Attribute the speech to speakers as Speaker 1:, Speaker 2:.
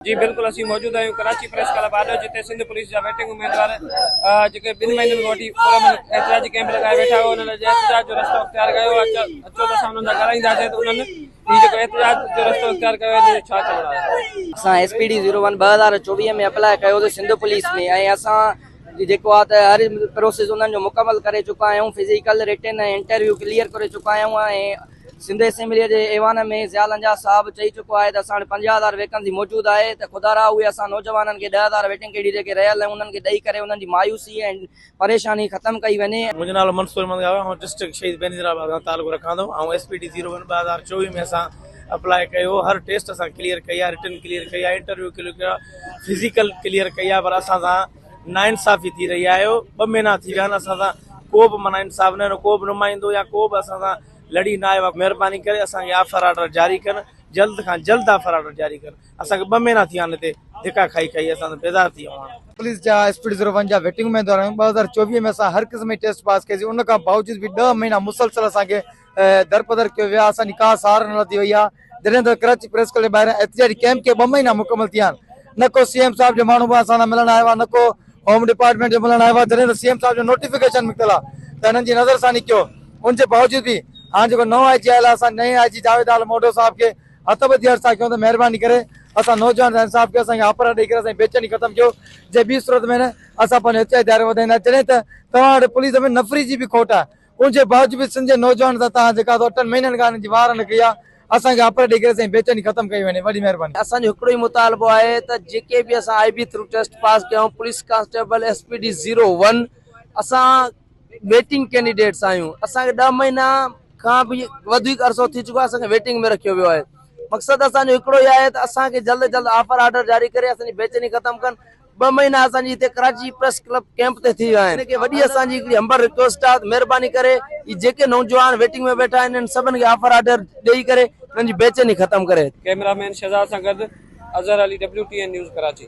Speaker 1: जी बिल्कुल, असीं मौजूद आहियूं कराची प्रेस क्लब आॾो, जिते सिंध पुलिस जा वेटिंग उम्मीदवार जेके 2 महीननि खां वठी एहतिजाजी कैंप लॻाए वेठा हो, उन्हनि जे एहतिजाज जो रस्तो इख़्तियार कयो। अचो त असां उन्हनि सां ॻाल्हाईंदासीं त उन्हनि हीउ जेको एहतिजाज जो रस्तो इख़्तियार कयो आहे, इनजो छा चवणो आहे।
Speaker 2: असां SPD 01 2024 में अप्लाई कयो सिंध पुलिस में, ऐं असां जेको आहे त हर प्रोसेस उन्हनि जो मुकमल करे चुका आहियूं। फिजिकल रिटन ऐं इंटरव्यू क्लियर करे चुका आहियूं। ऐं सिंध असेंबलीअ जे ऐवान में ज़ियाल अंजाज साहब चई चुको आहे त असां वटि 50,000 वैकेंसी मौजूदु आहे। त ख़ुदा रा उहे असां नौजवाननि खे 10,000 वैकेंसी जेके रहियल आहिनि उन्हनि खे ॾेई करे उन्हनि जी मायूसी ऐं परेशानी ख़तमु कई वञे।
Speaker 3: मुंहिंजो नालो मंसूर अहमद आहे, डिस्ट्रिक्ट शहीद बेनज़ीराबाद खां तालुक़ु रखां थो। ऐं SPD 01 2024 में असां अप्लाई कयो। हर टेस्ट असां क्लियर कई आहे, रिटन क्लियर कई आहे, इंटरव्यू क्लियर कयो आहे, फिजिकल क्लियर कई आहे। पर असां सां नाइंसाफ़ी थी रही आहे। 2 महीना थी विया आहिनि, असां सां को बि माना इंसाफ़ न, को बि नुमाइंदो या को बि असां सां लड़ी न आयो आहे। महिरबानी करे असांखे ऑफर ऑर्डर जारी कनि, जल्द खां जल्द ऑफर ऑर्डर जारी कनि। असांखे 2 महीना थी विया आहिनि हिते धिका खाई खाई, असां बेज़ार थी विया आहियूं।
Speaker 4: पुलिस जा SPD 01 जा वेटिंग उम्मीदवार आहियूं। 2024 में असां हर क़िस्म जी टेस्ट पास कईसीं। उन खां बावजूद बि 10 महीना मुसलसल असांखे दरपदर कयो वियो आहे। असांजी का सहार न थी वई आहे। जॾहिं त कराची प्रेस क्लब ॿाहिरां एहतिजाजी कैंप खे 2 महीना मुकमल थिया आहिनि। न को CM साहब जो माण्हू असां सां मिलण आयो आहे, न को होम डिपार्टमेंट जो मिलण आयो आहे। जॾहिं त CM साहब जो नोटिफिकेशन निकितल आहे त हिननि जी नज़रसानी कयो। उनजे बावजूद बि हाणे जेको नओं IG आयल आहे, असां नए IG जावेद आल मोडो साहब खे हथ ॿधी अर्ज़ा कयूं त महिरबानी करे असां नौजवान इंसाफ़ कयो, असांखे ऑफर ॾेई करे असांजी बेचैनी ख़तमु कयो। जे ॿी सूरत में न असां पंहिंजो एहतिजाज दायरो वधाईंदा। जॾहिं त तव्हां वटि पुलिस में नफ़री जी बि खोट आहे, उनजे बावजूद बि सिंध जे नौजवान सां तव्हां जेका 8 महीननि खां हिननि जी वार न कई आहे, असांखे ऑफर ॾेई करे असांजी बेचैनी ख़तमु कई वञे। वॾी महिरबानी।
Speaker 2: असांजो हिकिड़ो ई मुतालबो आहे त जेके बि असां IB थ्रू टेस्ट पास कयूं, पुलिस कांस्टेबल SPD 01 असां वेटिंग कैंडिडेट्स आहियूं। असांखे 10 महीना खां बि वधीक अरसो थी चुको आहे, असांखे वेटिंग में रखियो वियो आहे। मक़सदु असांजो हिकिड़ो ई आहे त असांखे जल्द जल्द ऑफर ऑर्डर जारी करे असांजी बेचैनी ख़तमु कनि। 2 महीना असांजी हिते कराची प्रेस क्लब कैंप ते थी विया आहिनि। वॾी असांजी हिकिड़ी हंबर रिक्वेस्ट आहे, महिरबानी करे जेके नौजवान वेटिंग में वेठा आहिनि सभिनि खे ऑफर ऑर्डर ॾेई करे उन्हनि जी बेचैनी ख़तमु करे।
Speaker 1: कैमरामैन शहजाद सां गॾु अज़हर अली, WTN न्यूज़ कराची।